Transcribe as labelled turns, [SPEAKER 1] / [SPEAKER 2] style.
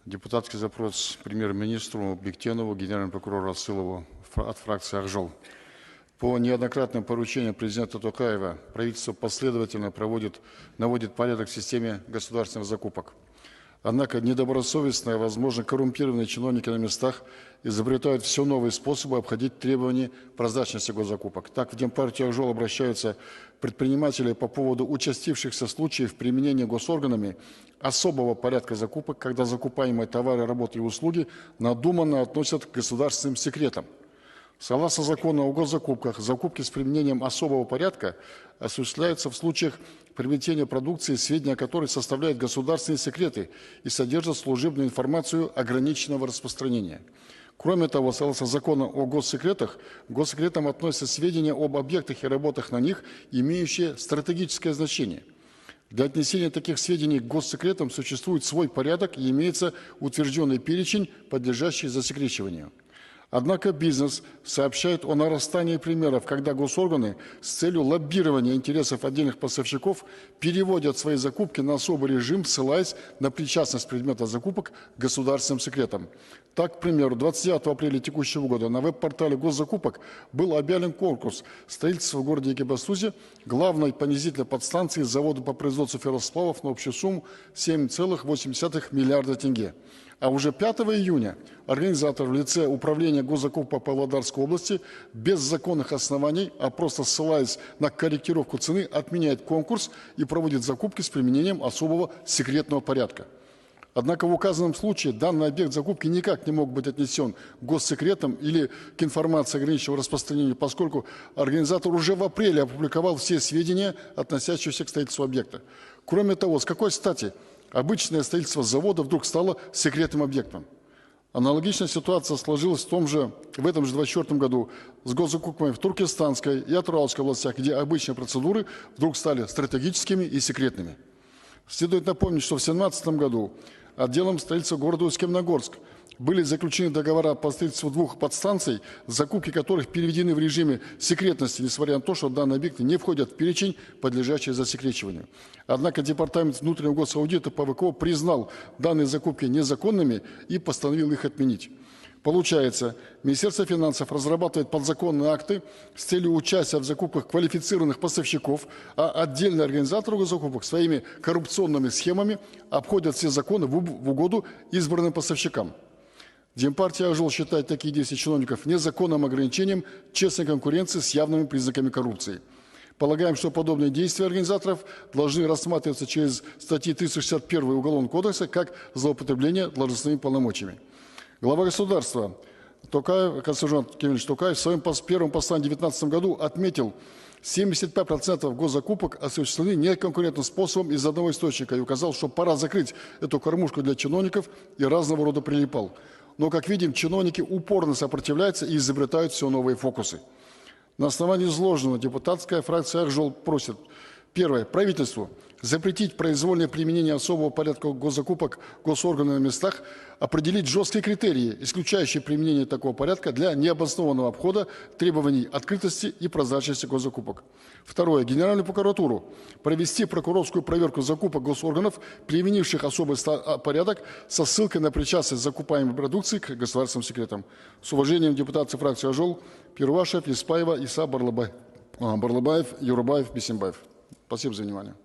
[SPEAKER 1] Депутатский запрос премьер-министру Бектенову, генеральному прокурору Асылову от фракции «Ак Жол». По неоднократным поручениям президента Токаева правительство последовательно наводит порядок в системе государственных закупок. Однако недобросовестные, возможно, коррумпированные чиновники на местах изобретают все новые способы обходить требования прозрачности госзакупок. Так, в Демпартию «Ак Жол» обращаются предприниматели по поводу участившихся случаев применения госорганами особого порядка закупок, когда закупаемые товары, работы и услуги надуманно относят к государственным секретам. Согласно закону о госзакупках, закупки с применением особого порядка осуществляются в случаях приобретения продукции, сведения о которой составляют государственные секреты и содержат служебную информацию ограниченного распространения. Кроме того, согласно закону о госсекретах, к госсекретам относятся сведения об объектах и работах на них, имеющие стратегическое значение. Для отнесения таких сведений к госсекретам существует свой порядок и имеется утвержденный перечень, подлежащий засекречиванию. Однако бизнес сообщает о нарастании примеров, когда госорганы с целью лоббирования интересов отдельных поставщиков переводят свои закупки на особый режим, ссылаясь на причастность предмета закупок к государственным секретам. Так, к примеру, 29 апреля текущего года на веб-портале госзакупок был объявлен конкурс строительства в городе Экибастузе главной понизительной подстанции завода по производству ферросплавов на общую сумму 7,8 миллиарда тенге. А уже 5 июня организатор в лице Управления госзакупок по Павлодарской области без законных оснований, а просто ссылаясь на корректировку цены, отменяет конкурс и проводит закупки с применением особого секретного порядка. Однако в указанном случае данный объект закупки никак не мог быть отнесен к госсекретам или к информации ограниченного распространения, поскольку организатор уже в апреле опубликовал все сведения, относящиеся к строительству объекта. Кроме того, с какой стати обычное строительство завода вдруг стало секретным объектом? Аналогичная ситуация сложилась в этом же 2024 году с госзакупками в Туркестанской и Атырауской областях, где обычные процедуры вдруг стали стратегическими и секретными. Следует напомнить, что в 2017 году отделом строительства города Усть-Каменогорск были заключены договора по строительству 2 подстанций, закупки которых переведены в режиме секретности, несмотря на то, что данные объекты не входят в перечень, подлежащий засекречиванию. Однако Департамент внутреннего госаудита по ВКО признал данные закупки незаконными и постановил их отменить. Получается, Министерство финансов разрабатывает подзаконные акты с целью участия в закупках квалифицированных поставщиков, а отдельные организаторы госзакупок своими коррупционными схемами обходят все законы в угоду избранным поставщикам. Демпартия «Ак Жол» считает такие действия чиновников незаконным ограничением честной конкуренции с явными признаками коррупции. Полагаем, что подобные действия организаторов должны рассматриваться через статьи 361 Уголовного кодекса как злоупотребление должностными полномочиями. Глава государства Касым-Жомарт Кемелевич Токаев в своем первом послании в 2019 году отметил, 75% госзакупок осуществлены неконкурентным способом из одного источника и указал, что пора закрыть эту кормушку для чиновников и разного рода прилипал. Но, как видим, чиновники упорно сопротивляются и изобретают все новые фокусы. На основании изложенного депутатская фракция «Ак Жол» просит: первое. Правительству запретить произвольное применение особого порядка госзакупок госорганами на местах, определить жесткие критерии, исключающие применение такого порядка для необоснованного обхода требований открытости и прозрачности госзакупок. Второе. Генеральную прокуратуру провести прокурорскую проверку закупок госорганов, применивших особый порядок, со ссылкой на причастность закупаемой продукции к государственным секретам. С уважением, депутаты фракции «Ак Жол», Первашев, Еспаева, Иса, Барлыбаев, Юрубаев, Бисимбаев. Спасибо за внимание.